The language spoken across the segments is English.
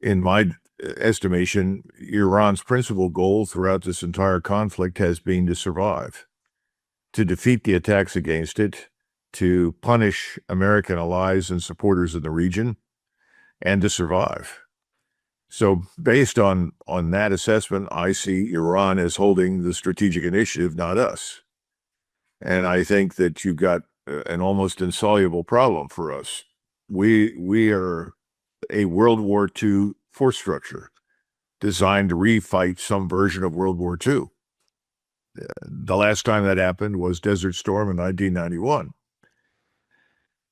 In my estimation, Iran's principal goal throughout this entire conflict has been to survive, to defeat the attacks against it, to punish American allies and supporters in the region, and to survive. So based on that assessment, I see Iran as holding the strategic initiative, not us. And I think that you've got an almost insoluble problem for us. We are a World War II force structure designed to refight some version of World War II. The last time that happened was Desert Storm in 1991.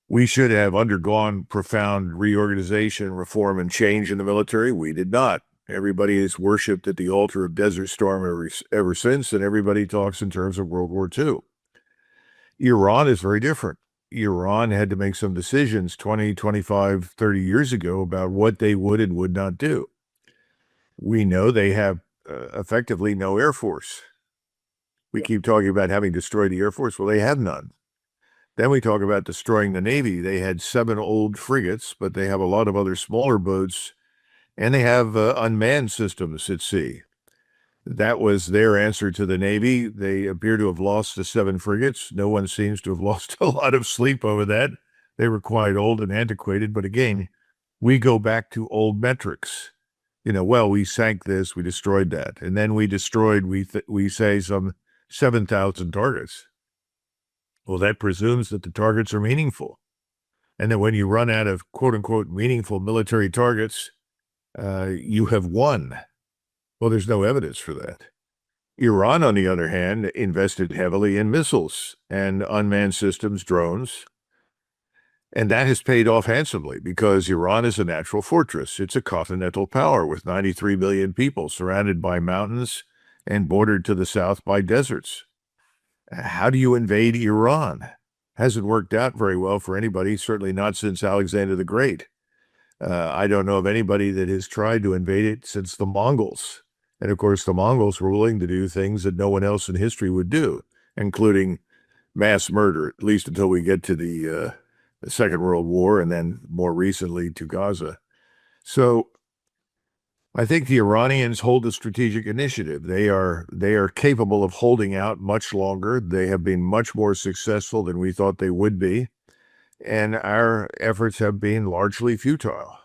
We should have undergone profound reorganization, reform, and change in the military. We did not. Everybody has worshipped at the altar of Desert Storm ever since, and everybody talks in terms of World War II. Iran is very different. Iran had to make some decisions 20, 25, 30 years ago about what they would and would not do. We know they have effectively no Air Force. We keep talking about having destroyed the Air Force. Well, they have none. Then we talk about destroying the Navy. They had 7 old frigates, but they have a lot of other smaller boats, and they have unmanned systems at sea. That was their answer to the Navy. They appear to have lost the 7 frigates. No one seems to have lost a lot of sleep over that. They were quite old and antiquated, but again, we go back to old metrics. Well, we sank this, we destroyed that, and then we destroyed, we say, some 7,000 targets. Well, that presumes that the targets are meaningful. And that when you run out of quote-unquote meaningful military targets, you have won. Well, there's no evidence for that. Iran, on the other hand, invested heavily in missiles and unmanned systems, drones. And that has paid off handsomely because Iran is a natural fortress. It's a continental power with 93 million people surrounded by mountains and bordered to the south by deserts. How do you invade Iran? Hasn't worked out very well for anybody, certainly not since Alexander the Great. I don't know of anybody that has tried to invade it since the Mongols. And of course, the Mongols were willing to do things that no one else in history would do, including mass murder, at least until we get to the Second World War and then more recently to Gaza. So I think the Iranians hold the strategic initiative. They are capable of holding out much longer. They have been much more successful than we thought they would be. And our efforts have been largely futile.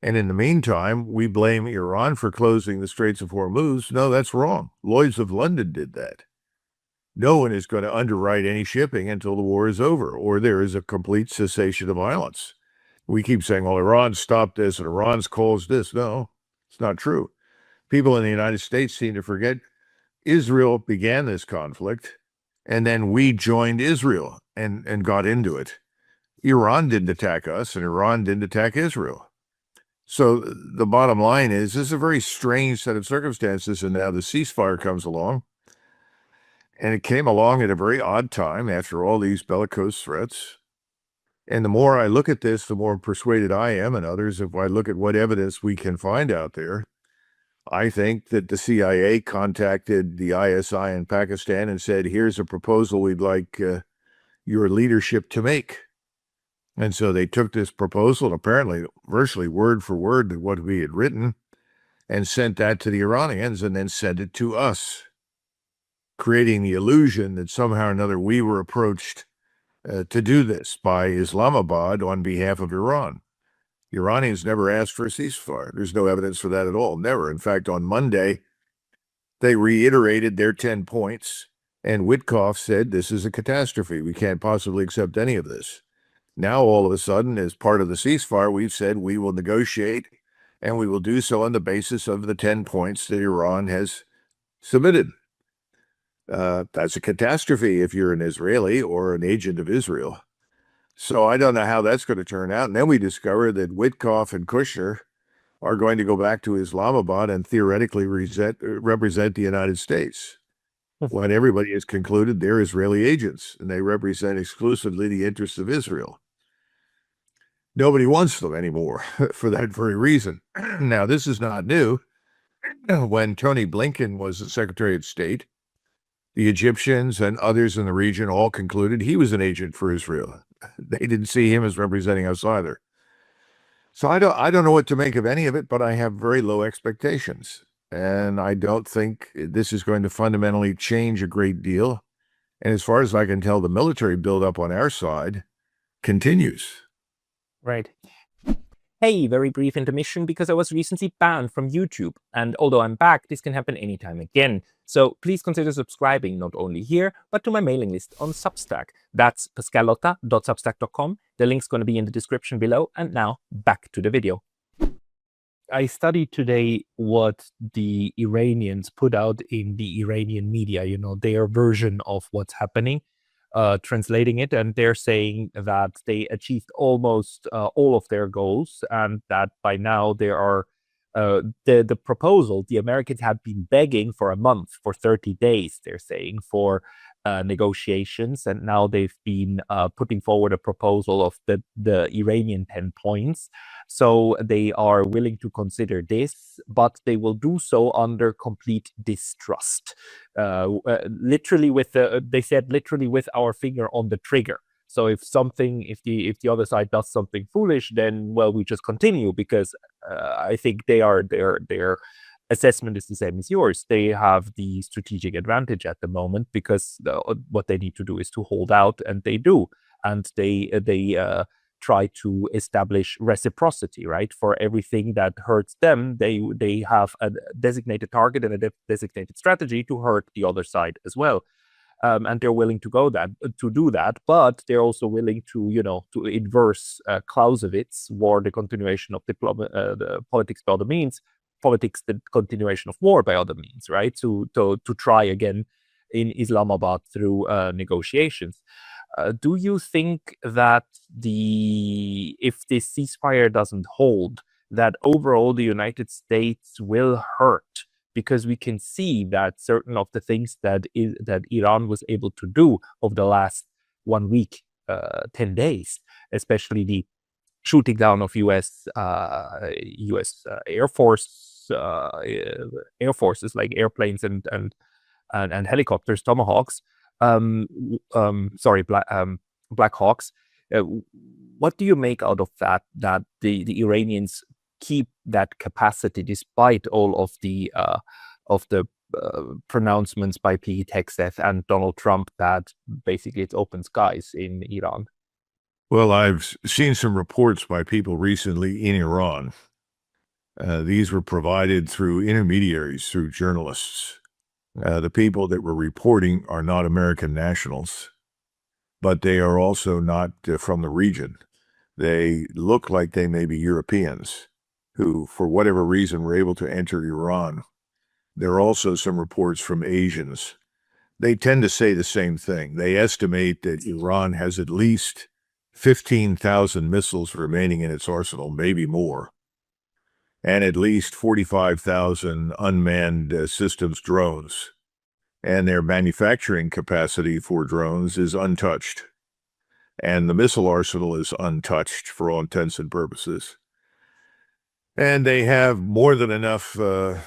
And in the meantime, we blame Iran for closing the Straits of Hormuz. No, that's wrong. Lloyd's of London did that. No one is going to underwrite any shipping until the war is over, or there is a complete cessation of violence. We keep saying, well, Iran stopped this and Iran's caused this. No. It's not true. People in the United States seem to forget Israel began this conflict, and then we joined Israel and got into it. Iran didn't attack us, and Iran didn't attack Israel. So the bottom line is, this is a very strange set of circumstances, and now the ceasefire comes along, and it came along at a very odd time after all these bellicose threats. And the more I look at this, the more persuaded I am, and others, if I look at what evidence we can find out there, I think that the CIA contacted the ISI in Pakistan and said, here's a proposal we'd like your leadership to make. And so they took this proposal, and apparently virtually word for word what we had written, and sent that to the Iranians and then sent it to us, creating the illusion that somehow or another we were approached to do this by Islamabad on behalf of Iran. The Iranians never asked for a ceasefire. There's no evidence for that at all. Never. In fact, on Monday, they reiterated their 10 points, and Witkoff said, this is a catastrophe. We can't possibly accept any of this. Now, all of a sudden, as part of the ceasefire, we've said we will negotiate, and we will do so on the basis of the 10 points that Iran has submitted. That's a catastrophe if you're an Israeli or an agent of Israel. So I don't know how that's going to turn out. And then we discover that Witkoff and Kushner are going to go back to Islamabad and theoretically represent the United States, when everybody has concluded they're Israeli agents and they represent exclusively the interests of Israel. Nobody wants them anymore for that very reason. Now, this is not new. When Tony Blinken was the Secretary of State, the Egyptians and others in the region all concluded he was an agent for Israel. They didn't see him as representing us either. So I don't know what to make of any of it, but I have very low expectations. And I don't think this is going to fundamentally change a great deal. And as far as I can tell, the military buildup on our side continues. Right. Hey, very brief intermission because I was recently banned from YouTube. And although I'm back, this can happen anytime again. So please consider subscribing not only here, but to my mailing list on Substack. That's pascalotta.substack.com. The link's going to be in the description below. And now back to the video. I studied today what the Iranians put out in the Iranian media, their version of what's happening, translating it, and they're saying that they achieved almost all of their goals, and that by now there are the proposal. The Americans have been begging for a month, for 30 days, they're saying, for negotiations, and now they've been putting forward a proposal of the Iranian 10 points. So they are willing to consider this, but they will do so under complete distrust. Literally they said literally with our finger on the trigger. So if the other side does something foolish, then well, we just continue, because I think their assessment is the same as yours. They have the strategic advantage at the moment because what they need to do is to hold out, and they do, and they try to establish reciprocity, right? For everything that hurts them, they have a designated target and a designated strategy to hurt the other side as well. And they're willing to do that, but they're also willing to inverse Clausewitz, war the continuation of the politics by other means, politics the continuation of war by other means, right? To try again in Islamabad through negotiations. Do you think that if this ceasefire doesn't hold, that overall the United States will hurt? Because we can see that certain of the things that Iran was able to do over the last 1 week, 10 days, especially the shooting down of U.S. Air Forces like airplanes and helicopters, Tomahawks. Black Hawks. What do you make out of that? That the Iranians keep that capacity despite all of the pronouncements by Pete Hegseth and Donald Trump that basically it's open skies in Iran? Well, I've seen some reports by people recently in Iran. These were provided through intermediaries, through journalists. The people that were reporting are not American nationals, but they are also not from the region. They look like they may be Europeans who, for whatever reason, were able to enter Iran. There are also some reports from Asians. They tend to say the same thing. They estimate that Iran has at least 15,000 missiles remaining in its arsenal, maybe more, and at least 45,000 unmanned systems drones. And their manufacturing capacity for drones is untouched. And the missile arsenal is untouched for all intents and purposes. And they have more than enough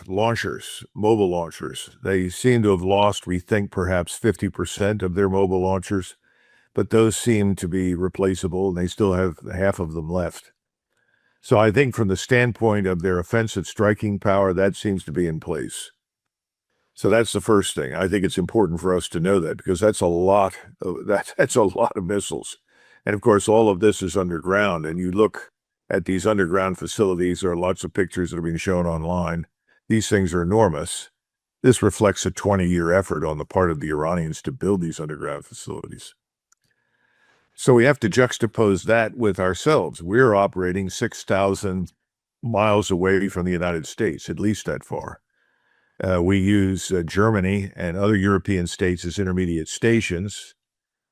launchers, mobile launchers. They seem to have lost, we think, perhaps 50% of their mobile launchers, but those seem to be replaceable, and they still have half of them left. So I think from the standpoint of their offensive striking power, that seems to be in place. So that's the first thing. I think it's important for us to know that, because that's a lot of missiles. And of course, all of this is underground, and you look at these underground facilities, there are lots of pictures that are being shown online. These things are enormous. This reflects a 20-year effort on the part of the Iranians to build these underground facilities. So we have to juxtapose that with ourselves. We're operating 6,000 miles away from the United States, at least that far. We use Germany and other European states as intermediate stations.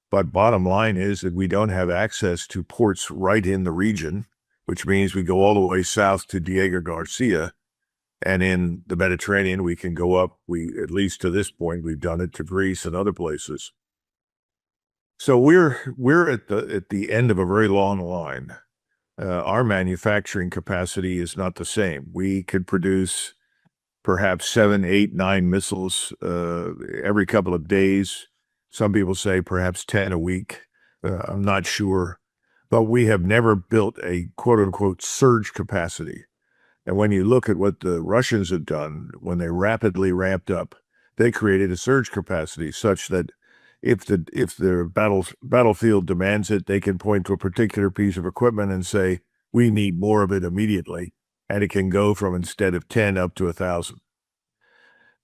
But bottom line is that we don't have access to ports right in the region, which means we go all the way south to Diego Garcia. And in the Mediterranean, we can go up, at least to this point, we've done it to Greece and other places. So we're at the end of a very long line. Our manufacturing capacity is not the same. We could produce perhaps 7, 8, 9 missiles every couple of days. Some people say perhaps 10 a week. I'm not sure. but we have never built a quote-unquote surge capacity. And when you look at what the Russians have done, when they rapidly ramped up, they created a surge capacity such that if the battlefield demands it, they can point to a particular piece of equipment and say, we need more of it immediately. And it can go from, instead of 10 up to 1,000.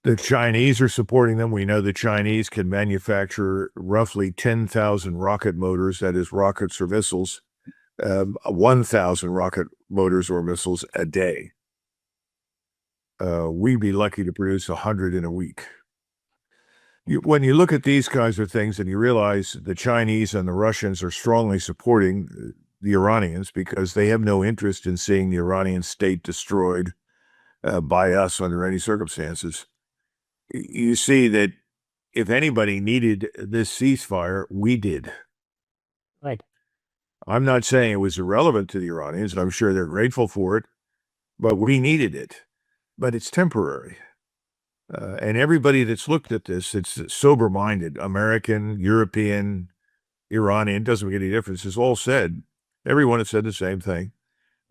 The Chinese are supporting them. We know the Chinese can manufacture roughly 10,000 rocket motors, that is rockets or missiles, 1,000 rocket motors or missiles a day. We'd be lucky to produce 100 in a week. When you look at these kinds of things and you realize the Chinese and the Russians are strongly supporting the Iranians because they have no interest in seeing the Iranian state destroyed by us under any circumstances, you see that if anybody needed this ceasefire, we did. Right. I'm not saying it was irrelevant to the Iranians, and I'm sure they're grateful for it, but we needed it. But it's temporary. And everybody that's looked at this, it's sober-minded, American, European, Iranian, doesn't make any difference, has all said, everyone has said the same thing.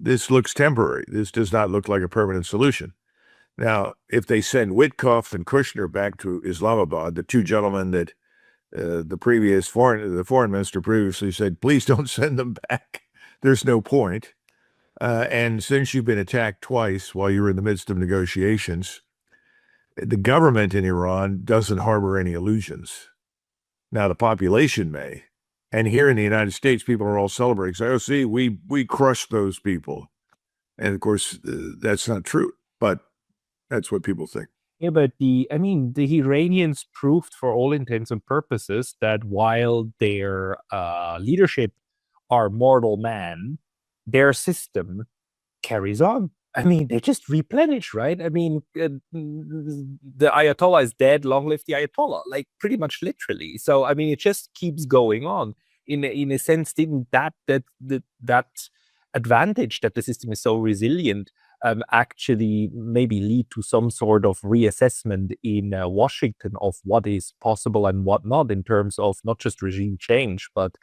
This looks temporary. This does not look like a permanent solution. Now, if they send Witkoff and Kushner back to Islamabad, the two gentlemen that the foreign minister previously said, please don't send them back. There's no point. And since you've been attacked twice while you're in the midst of negotiations, the government in Iran doesn't harbor any illusions. Now, the population may. And here in the United States, people are all celebrating, say, oh, see, we crushed those people. And of course, that's not true, but that's what people think. Yeah, but the Iranians proved for all intents and purposes that while their leadership are mortal men, their system carries on. I mean, they just replenish, right? I mean, the Ayatollah is dead. Long live the Ayatollah, like pretty much literally. So, I mean, it just keeps going on. In a sense, didn't that advantage that the system is so resilient actually maybe lead to some sort of reassessment in Washington of what is possible and what not in terms of not just regime change, but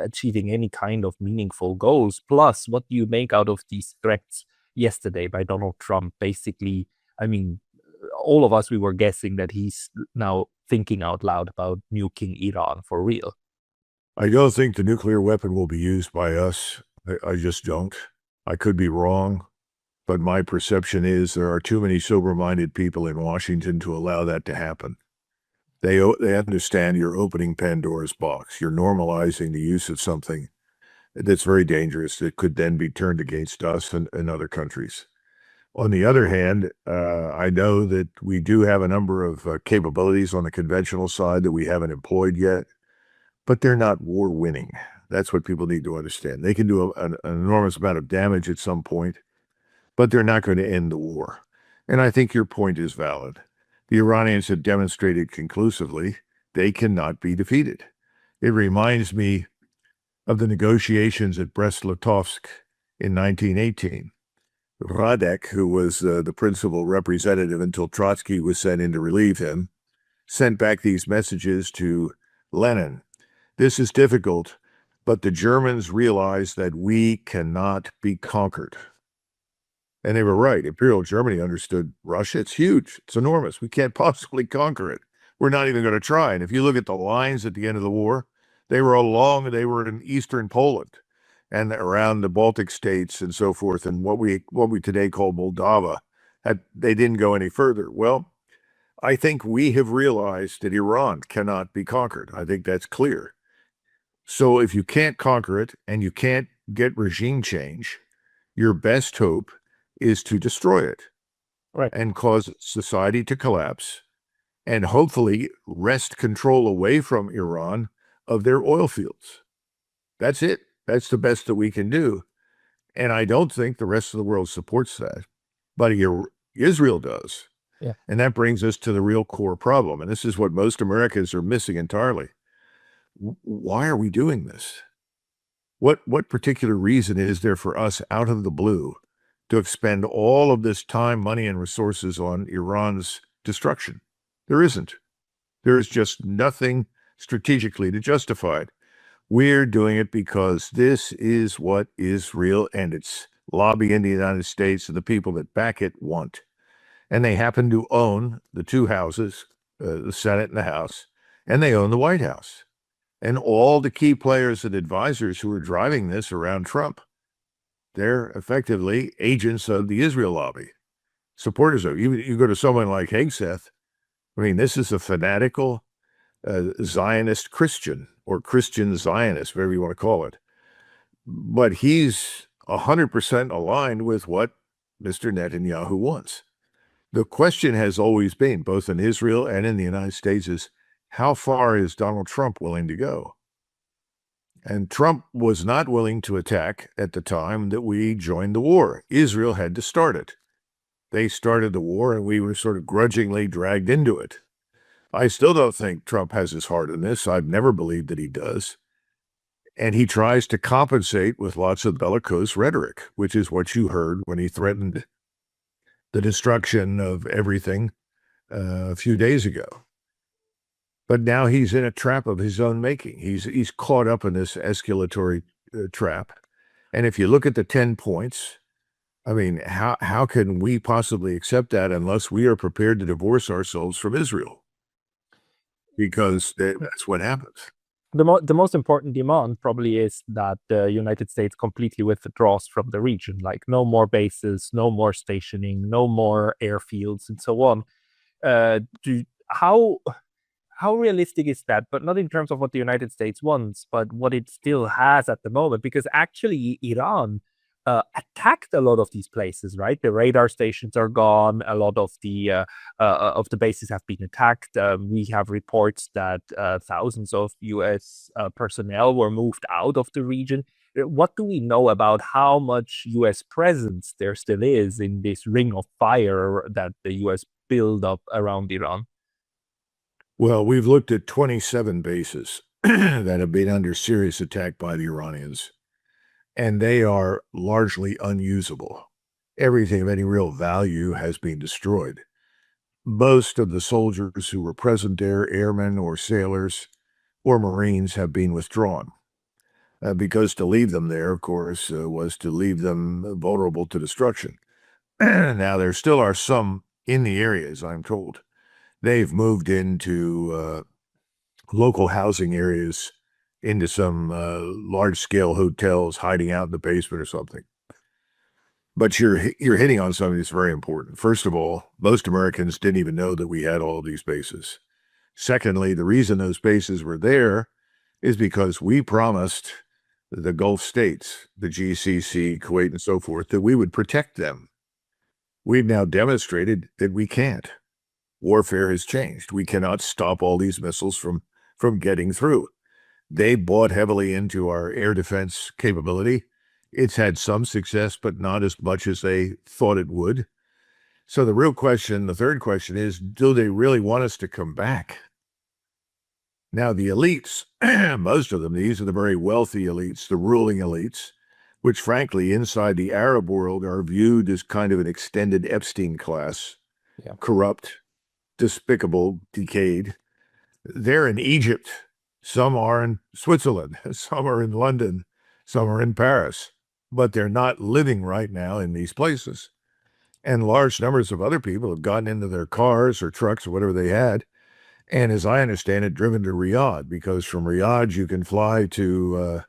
achieving any kind of meaningful goals? Plus, what do you make out of these threats yesterday by Donald Trump? Basically, I mean, all of us, we were guessing that he's now thinking out loud about nuking Iran for real. I don't think the nuclear weapon will be used by us. I just don't. I could be wrong, but my perception is there are too many sober-minded people in Washington to allow that to happen. They understand you're opening Pandora's box. You're normalizing the use of something that's very dangerous that could then be turned against us and other countries. On the other hand, I know that we do have a number of capabilities on the conventional side that we haven't employed yet, but they're not war-winning. That's what people need to understand. They can do an enormous amount of damage at some point, but they're not going to end the war. And I think your point is valid. The Iranians have demonstrated conclusively they cannot be defeated. It reminds me of the negotiations at Brest-Litovsk in 1918. Radek, who was the principal representative until Trotsky was sent in to relieve him, sent back these messages to Lenin. This is difficult, but the Germans realize that we cannot be conquered. And they were right. Imperial Germany understood Russia. It's huge. It's enormous. We can't possibly conquer it. We're not even going to try. And if you look at the lines at the end of the war, they were in eastern Poland and around the Baltic states and so forth, and what we today call Moldova. They didn't go any further. Well, I think we have realized that Iran cannot be conquered. I think that's clear. So if you can't conquer it and you can't get regime change, your best hope is to destroy it, right, and cause society to collapse and hopefully wrest control away from Iran of their oil fields. That's it. That's the best that we can do. And I don't think the rest of the world supports that, but Israel does. Yeah. And that brings us to the real core problem. And this is what most Americans are missing entirely. Why are we doing this? What particular reason is there for us out of the blue to expend all of this time, money, and resources on Iran's destruction? There isn't. There is just nothing strategically to justify it. We're doing it because this is what Israel and its lobby in the United States and the people that back it want. And they happen to own the two houses, the Senate and the House, and they own the White House. And all the key players and advisors who are driving this around Trump, they're effectively agents of the Israel lobby, supporters of. You go to someone like Hegseth, I mean, this is a fanatical Zionist Christian or Christian Zionist, whatever you want to call it. But he's 100% aligned with what Mr. Netanyahu wants. The question has always been, both in Israel and in the United States, is how far is Donald Trump willing to go? And Trump was not willing to attack at the time that we joined the war. Israel had to start it. They started the war, and we were sort of grudgingly dragged into it. I still don't think Trump has his heart in this. I've never believed that he does. And he tries to compensate with lots of bellicose rhetoric, which is what you heard when he threatened the destruction of everything a few days ago. But now he's in a trap of his own making. He's caught up in this escalatory trap. And if you look at the 10 points, I mean, how can we possibly accept that unless we are prepared to divorce ourselves from Israel? Because that's what happens. The most important demand probably is that the United States completely withdraws from the region, like no more bases, no more stationing, no more airfields, and so on. How realistic is that? But not in terms of what the United States wants, but what it still has at the moment. Because actually, Iran attacked a lot of these places, right? The radar stations are gone. A lot of the bases have been attacked. We have reports that thousands of U.S. Personnel were moved out of the region. What do we know about how much U.S. presence there still is in this ring of fire that the U.S. build up around Iran? Well, we've looked at 27 bases that have been under serious attack by the Iranians, and they are largely unusable. Everything of any real value has been destroyed. Most of the soldiers who were present there, airmen or sailors or Marines, have been withdrawn. Because to leave them there, of course, was to leave them vulnerable to destruction. Now, there still are some in the areas, I'm told. They've moved into local housing areas, into some large-scale hotels, hiding out in the basement or something. But you're hitting on something that's very important. First of all, most Americans didn't even know that we had all of these bases. Secondly, the reason those bases were there is because we promised the Gulf states, the GCC, Kuwait, and so forth, that we would protect them. We've now demonstrated that we can't. Warfare has changed. We cannot stop all these missiles from getting through. They bought heavily into our air defense capability. It's had some success, but not as much as they thought it would. So the real question, the third question is, do they really want us to come back? Now, the elites, most of them, these are the very wealthy elites, the ruling elites, which frankly, inside the Arab world, are viewed as kind of an extended Epstein class, corrupt, despicable, decayed. They're in Egypt. Some are in Switzerland. Some are in London. Some are in Paris. But they're not living right now in these places. And large numbers of other people have gotten into their cars or trucks or whatever they had, and as I understand it, driven to Riyadh, because from Riyadh you can fly to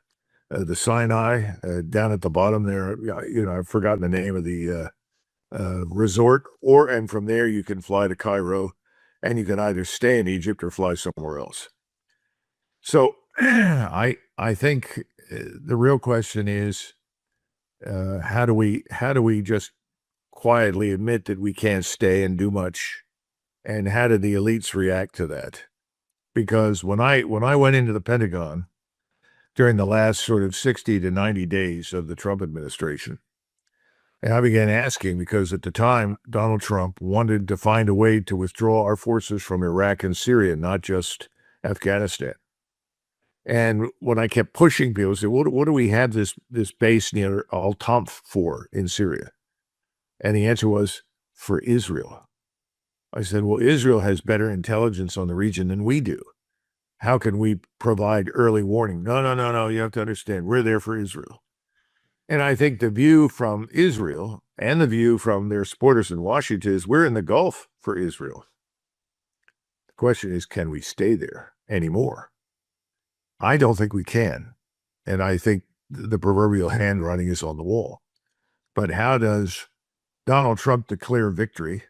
the Sinai, down at the bottom there. I've forgotten the name of the resort, and from there you can fly to Cairo, and you can either stay in Egypt or fly somewhere else. So I think the real question is, how do we just quietly admit that we can't stay and do much, and how did the elites react to that? Because when I went into the Pentagon during the last sort of 60 to 90 days of the Trump administration, and I began asking, because at the time, Donald Trump wanted to find a way to withdraw our forces from Iraq and Syria, not just Afghanistan. And when I kept pushing people, I said, what do we have this base near Al-Tanf for in Syria? And the answer was, for Israel. I said, well, Israel has better intelligence on the region than we do. How can we provide early warning? No. You have to understand, we're there for Israel. And I think the view from Israel and the view from their supporters in Washington is we're in the Gulf for Israel. The question is, can we stay there anymore? I don't think we can. And I think the proverbial handwriting is on the wall. But how does Donald Trump declare victory,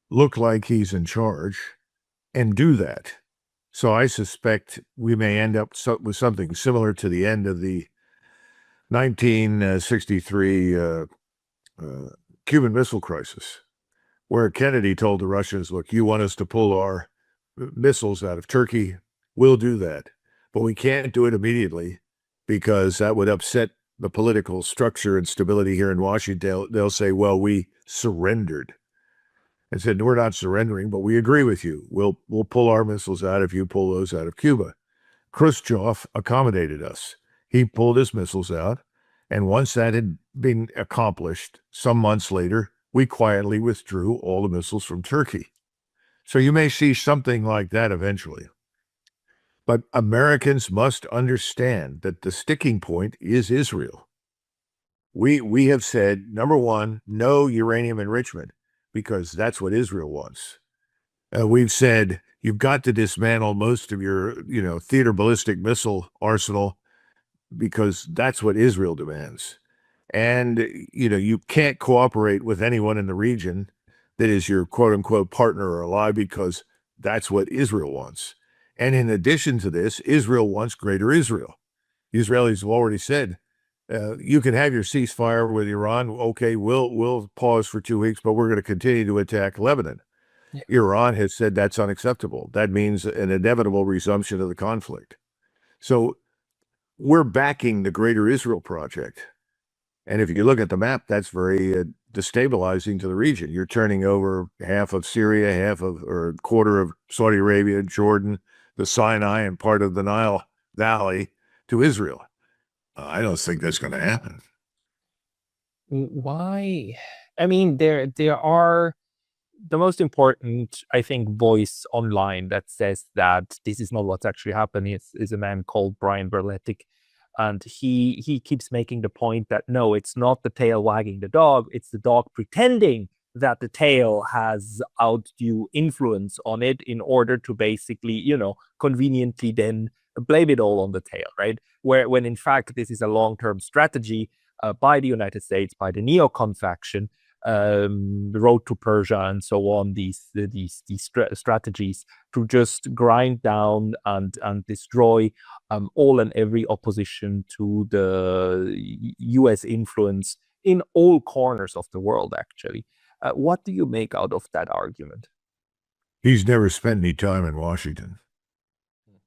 look like he's in charge, and do that? So I suspect we may end up with something similar to the end of the 1963 Cuban Missile Crisis, where Kennedy told the Russians, look, you want us to pull our missiles out of Turkey, we'll do that. But we can't do it immediately because that would upset the political structure and stability here in Washington. They'll say, well, we surrendered. And said, we're not surrendering, but we agree with you. We'll pull our missiles out if you pull those out of Cuba. Khrushchev accommodated us. He pulled his missiles out. And once that had been accomplished, some months later, we quietly withdrew all the missiles from Turkey. So you may see something like that eventually. But Americans must understand that the sticking point is Israel. We have said, number one, no uranium enrichment, because that's what Israel wants. We've said, you've got to dismantle most of your, theater ballistic missile arsenal because that's what Israel demands. And, you can't cooperate with anyone in the region that is your quote unquote partner or ally because that's what Israel wants. And in addition to this, Israel wants greater Israel. The Israelis have already said, you can have your ceasefire with Iran. Okay, we'll pause for 2 weeks, but we're going to continue to attack Lebanon. Yeah. Iran has said that's unacceptable. That means an inevitable resumption of the conflict. So we're backing the Greater Israel Project. And if you look at the map, that's very destabilizing to the region. You're turning over half of Syria, or a quarter of Saudi Arabia, Jordan, the Sinai, and part of the Nile Valley to Israel. I don't think that's going to happen. Why? I mean, there are the most important, I think, voice online that says that this is not what's actually happening is a man called Brian Berletic. And he keeps making the point that, no, it's not the tail wagging the dog. It's the dog pretending that the tail has undue influence on it in order to basically, conveniently then blame it all on the tail, right? When in fact, this is a long-term strategy by the United States, by the neocon faction, the road to Persia and so on, these strategies to just grind down and destroy all and every opposition to the US influence in all corners of the world, actually. What do you make out of that argument? He's never spent any time in Washington,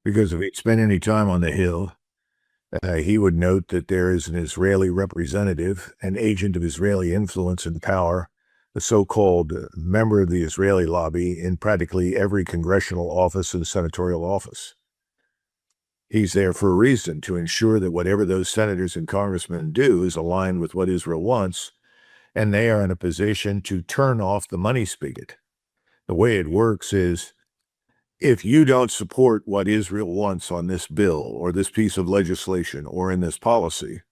because if he'd spent any time on the Hill, he would note that there is an Israeli representative, an agent of Israeli influence and power, a so-called member of the Israeli lobby in practically every congressional office and senatorial office. He's there for a reason, to ensure that whatever those senators and congressmen do is aligned with what Israel wants, and they are in a position to turn off the money spigot. The way it works is, if you don't support what Israel wants on this bill or this piece of legislation or in this policy,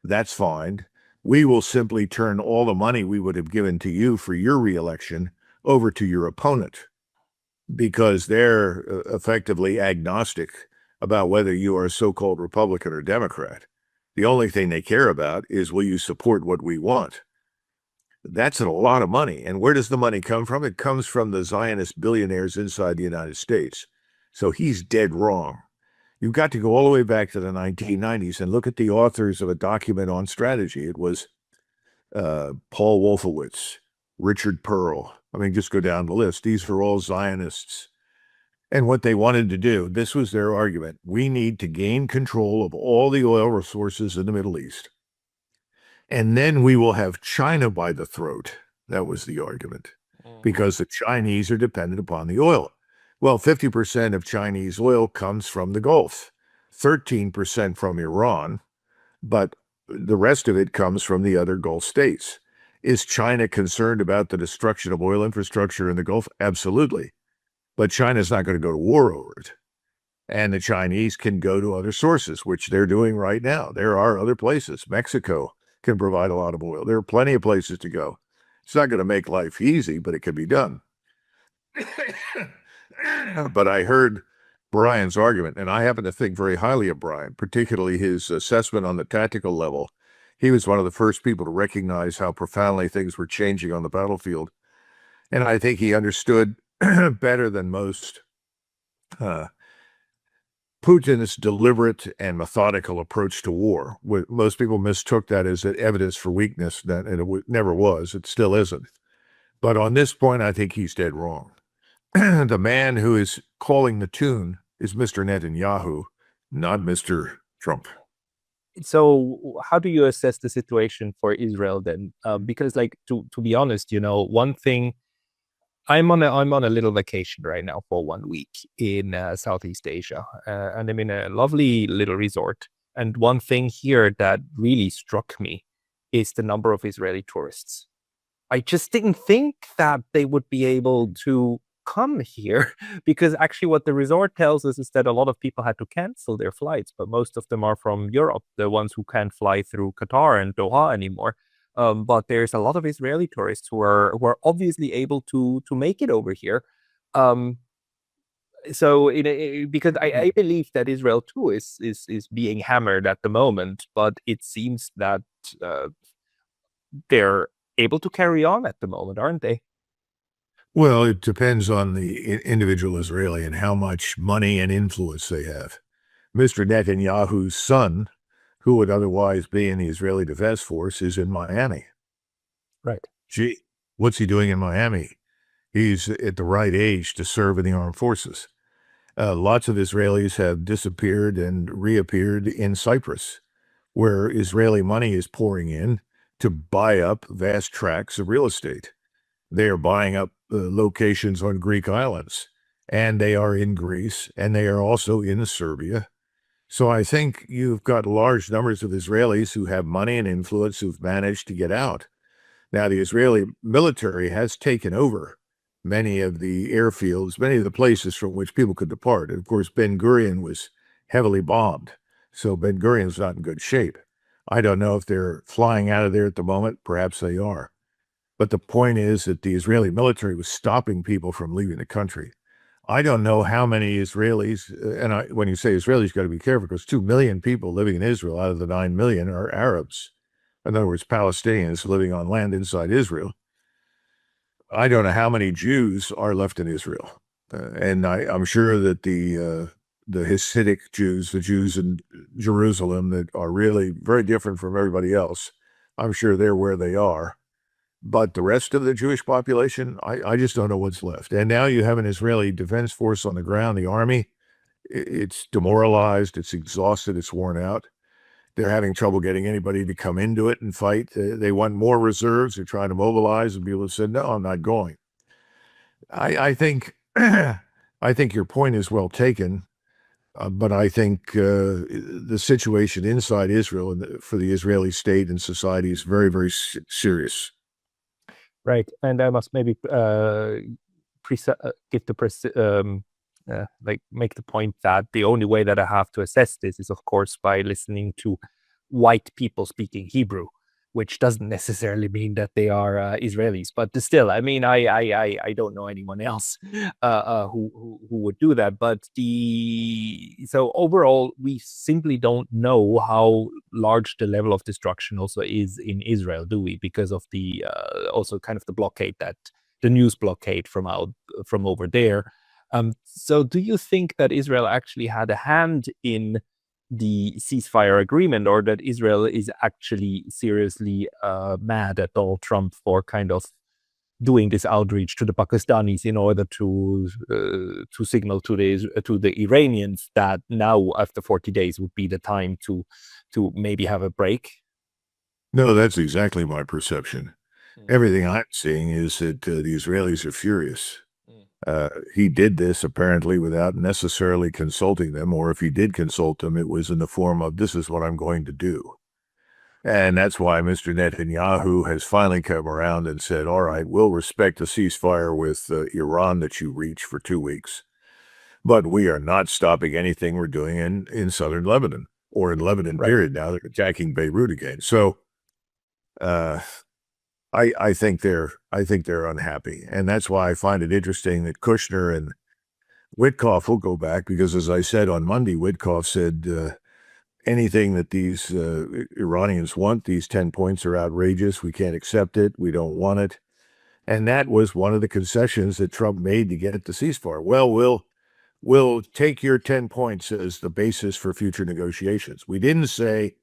that's fine. We will simply turn all the money we would have given to you for your reelection over to your opponent, because they're effectively agnostic about whether you are a so-called Republican or Democrat. The only thing they care about is, will you support what we want? That's a lot of money. And where does the money come from? It comes from the Zionist billionaires inside the United States. So he's dead wrong. You've got to go all the way back to the 1990s and look at the authors of a document on strategy. It was Paul Wolfowitz, Richard Pearl. I mean, just go down the list. These are all Zionists. And what they wanted to do, this was their argument: we need to gain control of all the oil resources in the Middle East. And then we will have China by the throat. That was the argument, because the Chinese are dependent upon the oil. Well, 50% of Chinese oil comes from the Gulf, 13% from Iran, but the rest of it comes from the other Gulf states. Is China concerned about the destruction of oil infrastructure in the Gulf? Absolutely. But China's not going to go to war over it. And the Chinese can go to other sources, which they're doing right now. There are other places. Mexico can provide a lot of oil. There are plenty of places to go. It's not going to make life easy, but it can be done. But I heard Brian's argument, and I happen to think very highly of Brian, particularly his assessment on the tactical level. He was one of the first people to recognize how profoundly things were changing on the battlefield. And I think he understood better than most Putin's deliberate and methodical approach to war. Most people mistook that as evidence for weakness, and it never was. It still isn't. But on this point, I think he's dead wrong. The man who is calling the tune is Mr. Netanyahu, not Mr. Trump. So how do you assess the situation for Israel then? Because to be honest, one thing, I'm on a little vacation right now for 1 week in Southeast Asia, and I'm in a lovely little resort. And one thing here that really struck me is the number of Israeli tourists. I just didn't think that they would be able to come here, because actually what the resort tells us is that a lot of people had to cancel their flights, but most of them are from Europe, the ones who can't fly through Qatar and Doha anymore. But there's a lot of Israeli tourists who are obviously able to make it over here. So because I believe that Israel too is being hammered at the moment, but it seems that they're able to carry on at the moment, aren't they? Well, it depends on the individual Israeli and how much money and influence they have. Mr. Netanyahu's son, who would otherwise be in the Israeli Defense Force, is in Miami. Right. Gee, what's he doing in Miami? He's at the right age to serve in the armed forces. Lots of Israelis have disappeared and reappeared in Cyprus, where Israeli money is pouring in to buy up vast tracts of real estate. They are buying up locations on Greek islands, and they are in Greece, and they are also in Serbia. So I think you've got large numbers of Israelis who have money and influence who've managed to get out. Now, the Israeli military has taken over many of the airfields, many of the places from which people could depart. And of course, Ben Gurion was heavily bombed, so Ben Gurion's not in good shape. I don't know if they're flying out of there at the moment. Perhaps they are. But the point is that the Israeli military was stopping people from leaving the country. I don't know how many Israelis, and when you say Israelis, you've got to be careful, because 2 million people living in Israel out of the 9 million are Arabs. In other words, Palestinians living on land inside Israel. I don't know how many Jews are left in Israel. And I'm sure that the Hasidic Jews, the Jews in Jerusalem that are really very different from everybody else, I'm sure they're where they are. But the rest of the Jewish population, I just don't know what's left. And now you have an Israeli Defense Force on the ground, the army. It's demoralized, it's exhausted, it's worn out. They're having trouble getting anybody to come into it and fight. They want more reserves. They're trying to mobilize, and people have said, no, I'm not going. I think I think your point is well taken, but I think the situation inside Israel and for the Israeli state and society is very, very serious. Right, and I must maybe make the point that the only way that I have to assess this is, of course, by listening to white people speaking Hebrew, which doesn't necessarily mean that they are Israelis. But still, I mean, I don't know anyone else who would do that. But so overall, we simply don't know how large the level of destruction also is in Israel, do we? Because of the also kind of the blockade, that the news blockade from over there. So do you think that Israel actually had a hand in the ceasefire agreement, or that Israel is actually seriously mad at Donald Trump for kind of doing this outreach to the Pakistanis in order to signal to the Iranians that now, after 40 days, would be the time to maybe have a break? No, that's exactly my perception. Everything I'm seeing is that the Israelis are furious. He did this apparently without necessarily consulting them, or if he did consult them, it was in the form of, this is what I'm going to do. And that's why Mr. Netanyahu has finally come around and said, all right, we'll respect the ceasefire with Iran that you reached for 2 weeks. But we are not stopping anything we're doing in southern Lebanon or in Lebanon, Right. period. Now they're attacking Beirut again. So I think they're unhappy. And that's why I find it interesting that Kushner and Witkoff will go back, because as I said on Monday, Witkoff said anything that these Iranians want, these 10 points are outrageous. We can't accept it. We don't want it. And that was one of the concessions that Trump made to get the ceasefire. Well, we'll take your 10 points as the basis for future negotiations. We didn't say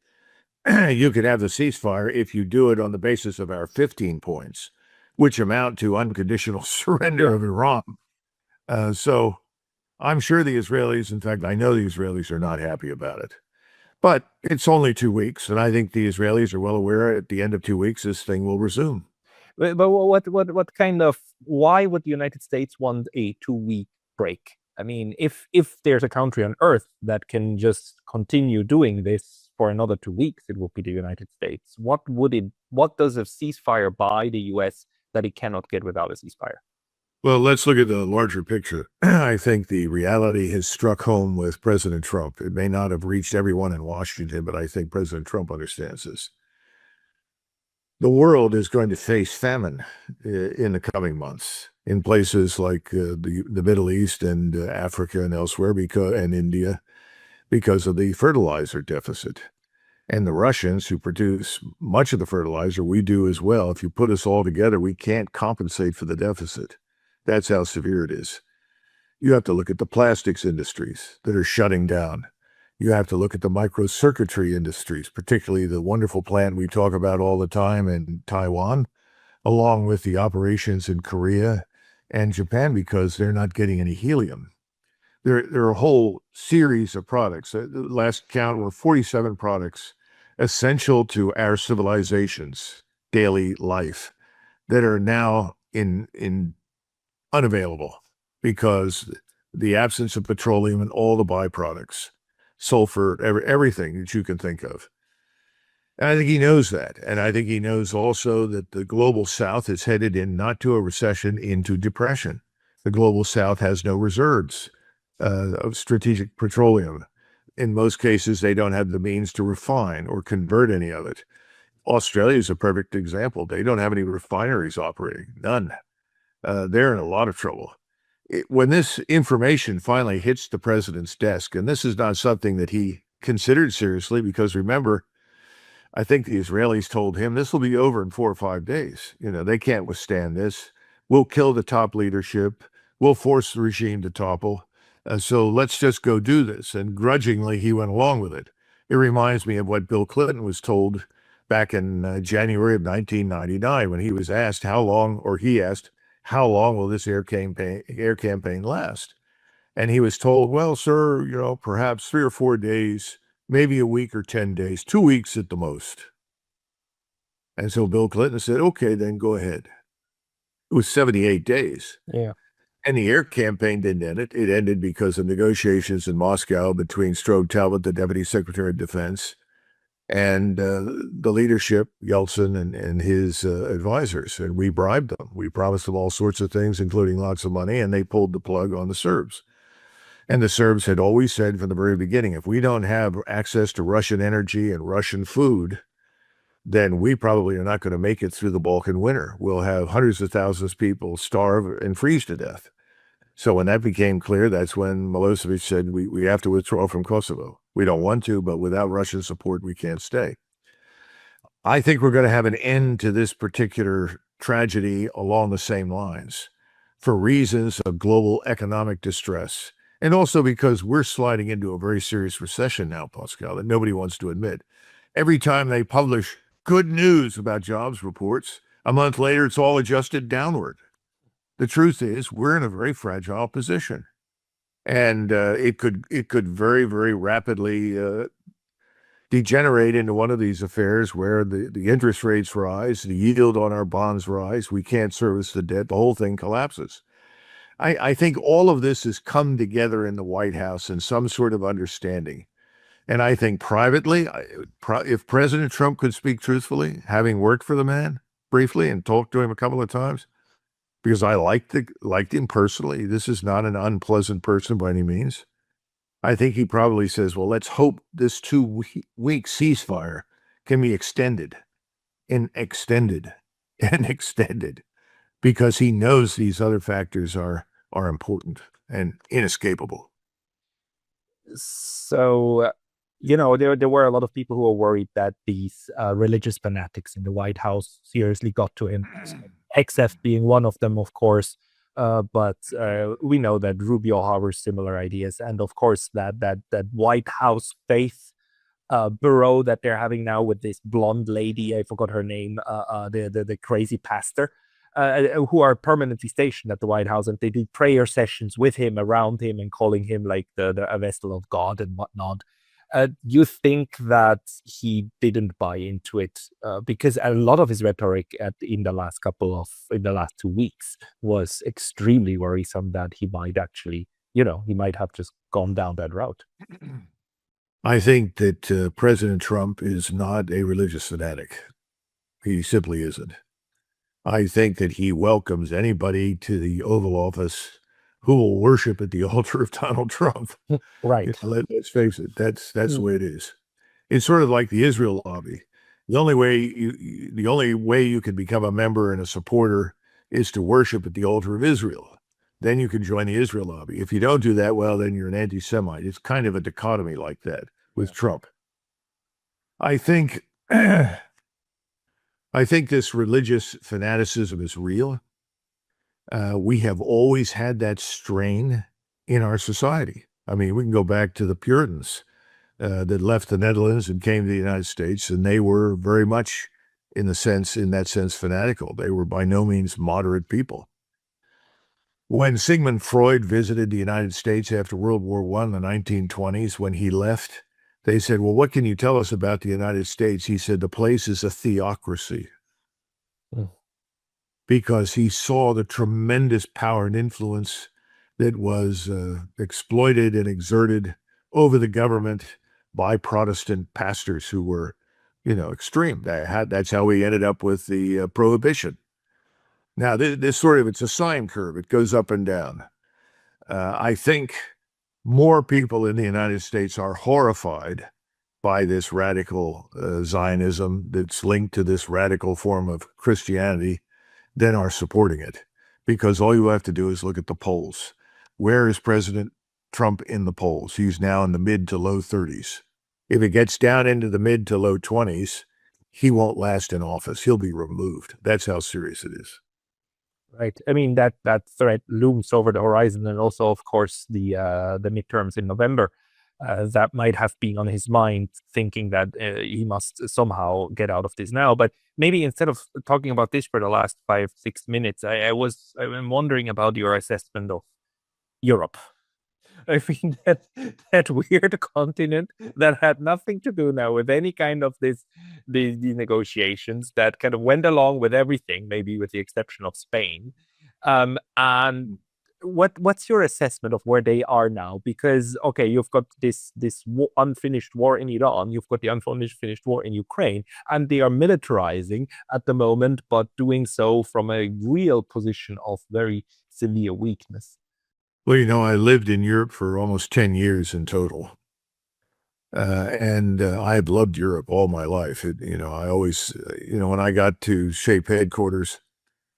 you could have the ceasefire if you do it on the basis of our 15 points, which amount to unconditional surrender of Iran. So I'm sure the Israelis, in fact, I know the Israelis are not happy about it. But it's only 2 weeks, and I think the Israelis are well aware at the end of 2 weeks this thing will resume. But why would the United States want a 2-week break? I mean, if there's a country on earth that can just continue doing this for another 2 weeks, it would be the United States. What does a ceasefire buy the US that it cannot get without a ceasefire? Well, let's look at the larger picture. I think the reality has struck home with President Trump. It may not have reached everyone in Washington, but I think President Trump understands this. The world is going to face famine in the coming months in places like the Middle East and Africa and elsewhere, and India, because of the fertilizer deficit. And the Russians, who produce much of the fertilizer, we do as well. If you put us all together, we can't compensate for the deficit. That's how severe it is. You have to look at the plastics industries that are shutting down. You have to look at the microcircuitry industries, particularly the wonderful plant we talk about all the time in Taiwan, along with the operations in Korea and Japan, because they're not getting any helium. There are a whole series of products. The last count were 47 products essential to our civilization's daily life that are now unavailable because the absence of petroleum and all the byproducts, sulfur, everything that you can think of. And I think he knows that. And I think he knows also that the global South is headed in not to a recession, into depression. The global South has no reserves of strategic petroleum. In most cases, they don't have the means to refine or convert any of it. Australia is a perfect example. They don't have any refineries operating, none. They're in a lot of trouble. When this information finally hits the president's desk, and this is not something that he considered seriously, because remember, I think the Israelis told him this will be over in 4 or 5 days. They can't withstand this. We'll kill the top leadership. We'll force the regime to topple. So let's just go do this. And grudgingly, he went along with it. It reminds me of what Bill Clinton was told back in January of 1999, when he was asked how long will this air campaign last? And he was told, well, sir, perhaps 3 or 4 days, maybe a week or 10 days, 2 weeks at the most. And so Bill Clinton said, okay, then go ahead. It was 78 days. Yeah. And the air campaign didn't end it. It ended because of negotiations in Moscow between Strobe Talbot, the Deputy Secretary of Defense, and the leadership, Yeltsin and his advisors. And we bribed them. We promised them all sorts of things, including lots of money, and they pulled the plug on the Serbs. And the Serbs had always said from the very beginning, if we don't have access to Russian energy and Russian food, then we probably are not going to make it through the Balkan winter. We'll have hundreds of thousands of people starve and freeze to death. So when that became clear, that's when Milosevic said, we have to withdraw from Kosovo. We don't want to, but without Russian support, we can't stay. I think we're going to have an end to this particular tragedy along the same lines, for reasons of global economic distress, and also because we're sliding into a very serious recession now, Pascal, that nobody wants to admit. Every time they publish good news about jobs reports, a month later, it's all adjusted downward. The truth is, we're in a very fragile position, and it could very, very rapidly degenerate into one of these affairs where the interest rates rise, the yield on our bonds rise, we can't service the debt, the whole thing collapses. I think all of this has come together in the White House in some sort of understanding. And I think privately, if President Trump could speak truthfully, having worked for the man briefly and talked to him a couple of times, because I liked him personally. This is not an unpleasant person by any means. I think he probably says, well, let's hope this 2-week ceasefire can be extended and extended and extended, because he knows these other factors are important and inescapable. So, there were a lot of people who were worried that these religious fanatics in the White House seriously got to him, XF being one of them, of course. But we know that Rubio harbors similar ideas, and of course that White House faith bureau that they're having now with this blonde lady, I forgot her name, the crazy pastor, who are permanently stationed at the White House, and they do prayer sessions with him, around him, and calling him like a vessel of God and whatnot. You think that he didn't buy into it because a lot of his rhetoric in the last 2 weeks was extremely worrisome that he might actually, he might have just gone down that route. I think that President Trump is not a religious fanatic. He simply isn't. I think that he welcomes anybody to the Oval Office who will worship at the altar of Donald Trump. Right. Let's face it. That's the way it is. It's sort of like the Israel lobby. The only way you can become a member and a supporter is to worship at the altar of Israel. Then you can join the Israel lobby. If you don't do that, well, then you're an anti-Semite. It's kind of a dichotomy like that with Trump. I think this religious fanaticism is real. We have always had that strain in our society. I mean, we can go back to the Puritans that left the Netherlands and came to the United States, and they were very much, in that sense, fanatical. They were by no means moderate people. When Sigmund Freud visited the United States after World War I in the 1920s, when he left, they said, well, what can you tell us about the United States? He said, the place is a theocracy. Because he saw the tremendous power and influence that was exploited and exerted over the government by Protestant pastors who were, extreme. That's how we ended up with the prohibition. Now, this it's a sine curve. It goes up and down. I think more people in the United States are horrified by this radical Zionism that's linked to this radical form of Christianity than are supporting it. Because all you have to do is look at the polls. Where is President Trump in the polls? He's now in the mid to low 30s. If it gets down into the mid to low 20s, he won't last in office. He'll be removed. That's how serious it is. Right. I mean, that threat looms over the horizon, and also, of course, the midterms in November. That might have been on his mind, thinking that he must somehow get out of this now. But maybe instead of talking about this for the last 5-6 minutes, I'm wondering about your assessment of Europe. I mean, that weird continent that had nothing to do now with any kind of these negotiations, that kind of went along with everything, maybe with the exception of Spain. And what's your assessment of where they are now? Because, okay, you've got this unfinished war in Iran, you've got the unfinished war in Ukraine, and they are militarizing at the moment, but doing so from a real position of very severe weakness. Well, I lived in Europe for almost 10 years in total. And I've loved Europe all my life. I always, when I got to shape headquarters,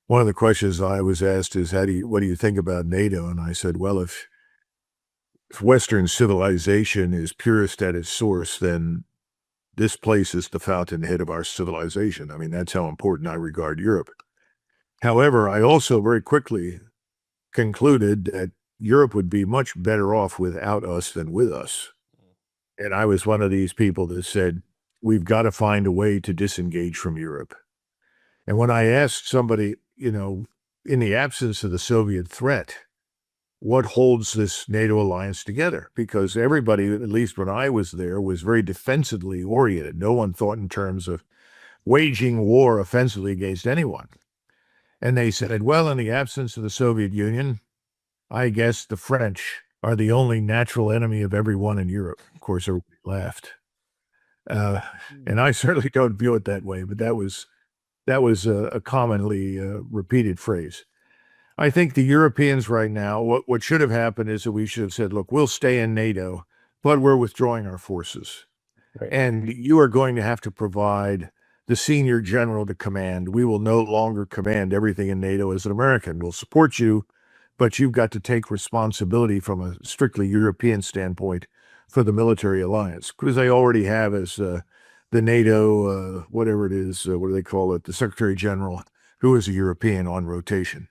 one of the questions I was asked is, what do you think about NATO? And I said, well, if Western civilization is purest at its source, then this place is the fountainhead of our civilization. I mean, that's how important I regard Europe. However, I also very quickly concluded that Europe would be much better off without us than with us. And I was one of these people that said, we've got to find a way to disengage from Europe. And when I asked somebody, in the absence of the Soviet threat, what holds this NATO alliance together? Because everybody, at least when I was there, was very defensively oriented. No one thought in terms of waging war offensively against anyone. And they said, well, in the absence of the Soviet Union, I guess the French are the only natural enemy of everyone in Europe. Of course, everybody laughed. And I certainly don't view it that way, but that was a commonly repeated phrase. I think the Europeans right now, what should have happened is that we should have said, look, we'll stay in NATO, but we're withdrawing our forces. Right. And you are going to have to provide the senior general to command. We will no longer command everything in NATO as an American. We'll support you, but you've got to take responsibility from a strictly European standpoint for the military alliance, because they already have as the NATO, whatever it is, what do they call it, the Secretary General, who is a European on rotation.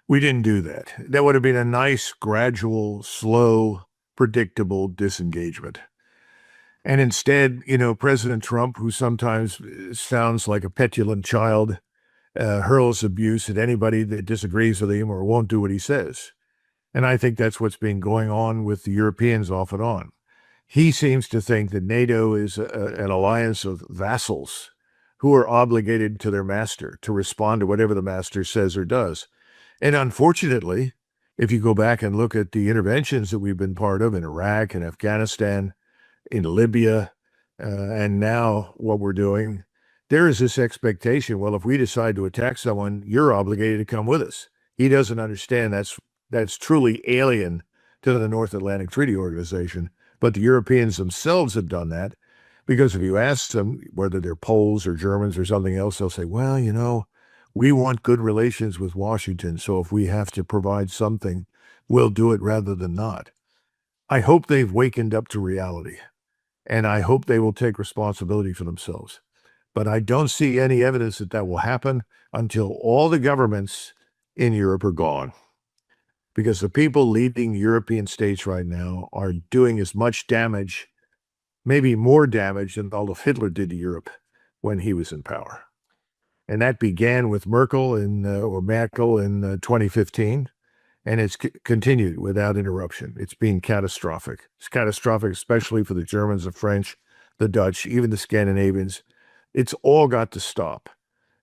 We didn't do that. That would have been a nice, gradual, slow, predictable disengagement. And instead, President Trump, who sometimes sounds like a petulant child, hurls abuse at anybody that disagrees with him or won't do what he says. And I think that's what's been going on with the Europeans off and on. He seems to think that NATO is an alliance of vassals who are obligated to their master to respond to whatever the master says or does. And unfortunately, if you go back and look at the interventions that we've been part of in Iraq and Afghanistan, in Libya, and now what we're doing, there is this expectation, well, if we decide to attack someone, you're obligated to come with us. He doesn't understand that's truly alien to the North Atlantic Treaty Organization. But the Europeans themselves have done that, because if you ask them, whether they're Poles or Germans or something else, they'll say, well, we want good relations with Washington, so if we have to provide something, we'll do it rather than not. I hope they've wakened up to reality, and I hope they will take responsibility for themselves. But I don't see any evidence that that will happen until all the governments in Europe are gone. Because the people leading European states right now are doing as much damage, maybe more damage than Adolf Hitler did to Europe when he was in power. And that began with Merkel in 2015, and it's continued without interruption. It's been catastrophic. It's catastrophic, especially for the Germans, the French, the Dutch, even the Scandinavians. It's all got to stop.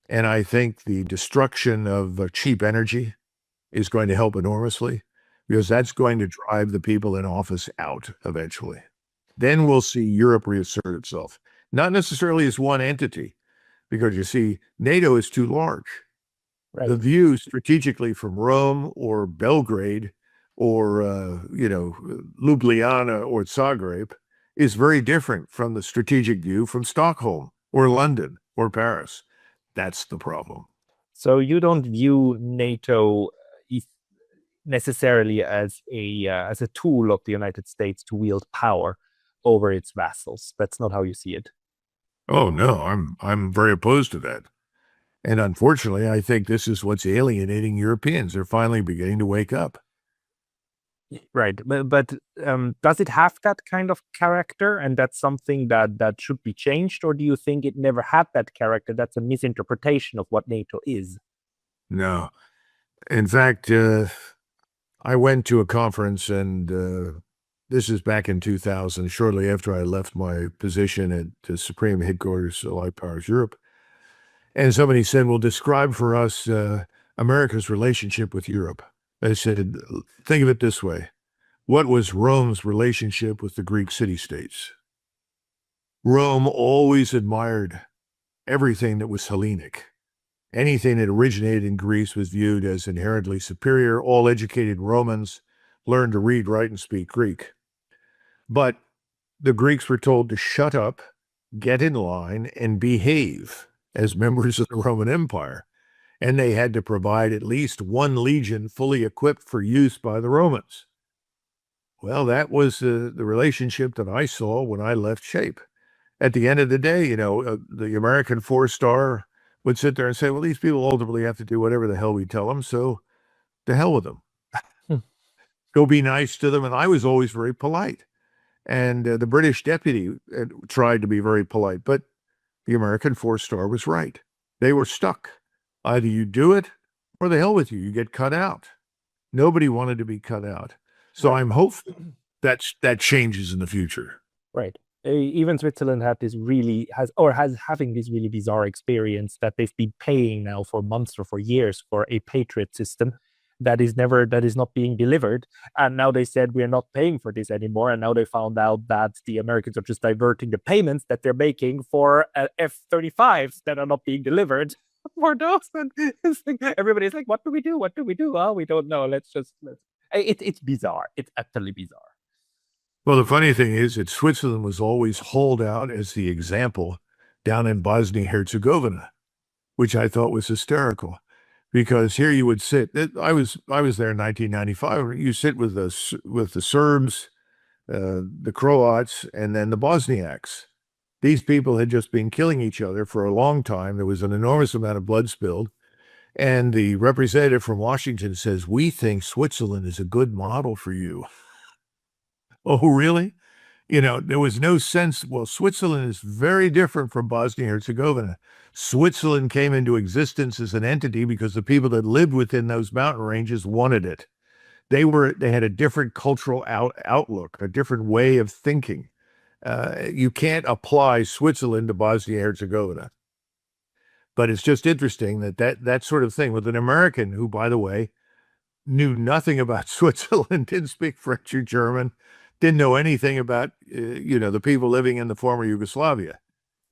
And I think the destruction of cheap energy is going to help enormously, because that's going to drive the people in office out eventually. Then we'll see Europe reassert itself, not necessarily as one entity, because you see, NATO is too large. Right. The view strategically from Rome or Belgrade or, Ljubljana or Zagreb is very different from the strategic view from Stockholm or London or Paris. That's the problem. So you don't view NATO necessarily as a tool of the United States to wield power over its vassals. That's not how you see it. Oh no, I'm very opposed to that. And unfortunately, I think this is what's alienating Europeans. They're finally beginning to wake up. Right, but does it have that kind of character, and that's something that should be changed, or do you think it never had that character? That's a misinterpretation of what NATO is. No. In fact, I went to a conference, and this is back in 2000, shortly after I left my position at the Supreme Headquarters of Allied Powers Europe. And somebody said, well, describe for us America's relationship with Europe. I said, think of it this way. What was Rome's relationship with the Greek city-states? Rome always admired everything that was Hellenic. Anything that originated in Greece was viewed as inherently superior. All educated Romans learned to read, write, and speak Greek. But the Greeks were told to shut up, get in line, and behave as members of the Roman Empire. And they had to provide at least one legion fully equipped for use by the Romans. Well, that was the relationship that I saw when I left SHAPE. At the end of the day, the American four-star would sit there and say, well, these people ultimately have to do whatever the hell we tell them, so to hell with them. Go be nice to them. And I was always very polite. And the British deputy tried to be very polite, but the American four-star was right. They were stuck. Either you do it or the hell with you. You get cut out. Nobody wanted to be cut out. So I'm hopeful that changes in the future. Right. Even Switzerland has having this really bizarre experience that they've been paying now for months or for years for a Patriot system that is not being delivered. And now they said we're not paying for this anymore. And now they found out that the Americans are just diverting the payments that they're making for F-35s that are not being delivered. for those. And it's like, everybody's like, what do we do? What do we do? Oh, we don't know. Let's. It's bizarre. It's utterly bizarre. Well, the funny thing is that Switzerland was always hauled out as the example down in Bosnia-Herzegovina, which I thought was hysterical. Because here you would sit. I was there in 1995. You sit with the Serbs, the Croats, and then the Bosniaks. These people had just been killing each other for a long time. There was an enormous amount of blood spilled. And the representative from Washington says, "We think Switzerland is a good model for you." Oh, really? There was no sense. Well, Switzerland is very different from Bosnia-Herzegovina. Switzerland came into existence as an entity because the people that lived within those mountain ranges wanted it. They had a different cultural outlook, a different way of thinking. You can't apply Switzerland to Bosnia-Herzegovina. But it's just interesting that sort of thing with an American who, by the way, knew nothing about Switzerland, didn't speak French or German, didn't know anything about, the people living in the former Yugoslavia.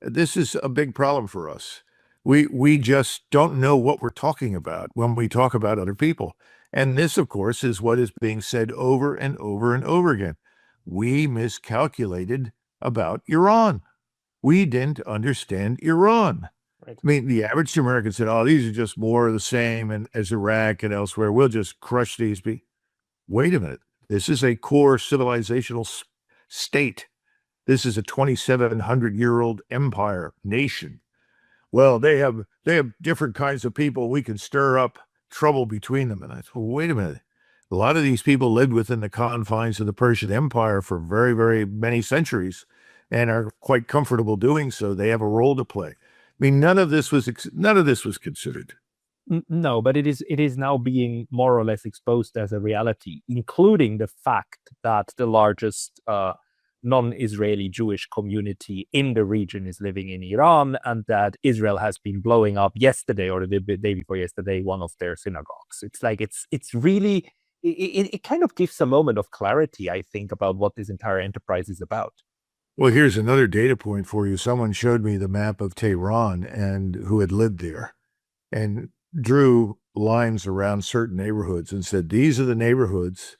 This is a big problem for us. We just don't know what we're talking about when we talk about other people. And this, of course, is what is being said over and over and over again. We miscalculated about Iran. We didn't understand Iran. Right. I mean, the average American said, "Oh, these are just more of the same as Iraq and elsewhere. We'll just crush these." Wait a minute. This is a core civilizational state. This is a 2,700-year-old empire, nation. Well, they have different kinds of people. We can stir up trouble between them. And I thought, well, wait a minute. A lot of these people lived within the confines of the Persian Empire for very, very many centuries and are quite comfortable doing so. They have a role to play. I mean, none of this was considered. No, but it is now being more or less exposed as a reality, including the fact that the largest non-Israeli Jewish community in the region is living in Iran, and that Israel has been blowing up yesterday or the day before yesterday one of their synagogues. It's like it's really it kind of gives a moment of clarity, I think, about what this entire enterprise is about. Well, here's another data point for you. Someone showed me the map of Tehran and who had lived there, and drew lines around certain neighborhoods and said, these are the neighborhoods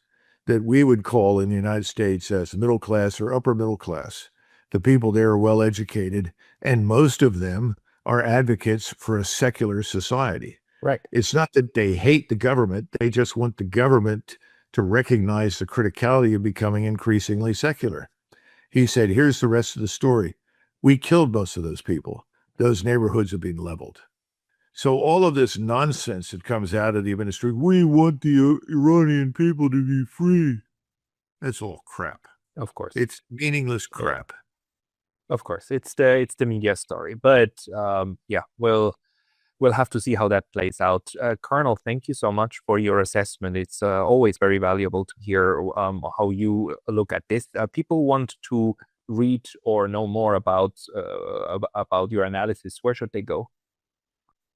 that we would call in the United States as middle class or upper middle class. The people there are well educated, and most of them are advocates for a secular society. Right. It's not that they hate the government. They just want the government to recognize the criticality of becoming increasingly secular. He said, here's the rest of the story. We killed most of those people. Those neighborhoods have been leveled. So all of this nonsense that comes out of the administration, we want the Iranian people to be free. That's all crap. Of course. It's meaningless crap. Of course. It's the media story. But yeah, we'll have to see how that plays out. Colonel, thank you so much for your assessment. It's always very valuable to hear how you look at this. People want to read or know more about your analysis. Where should they go?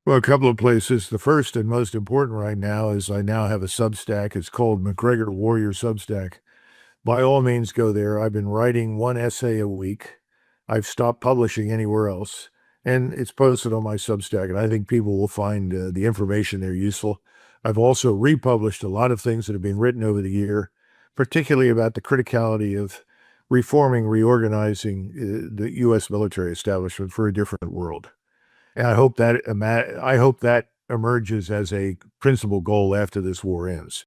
Well, a couple of places. The first and most important right now is I now have a Substack. It's called McGregor Warrior Substack. By all means, go there. I've been writing one essay a week. I've stopped publishing anywhere else, and it's posted on my Substack, and I think people will find the information there useful. I've also republished a lot of things that have been written over the year, particularly about the criticality of reorganizing the U.S. military establishment for a different world. And I hope that emerges as a principal goal after this war ends.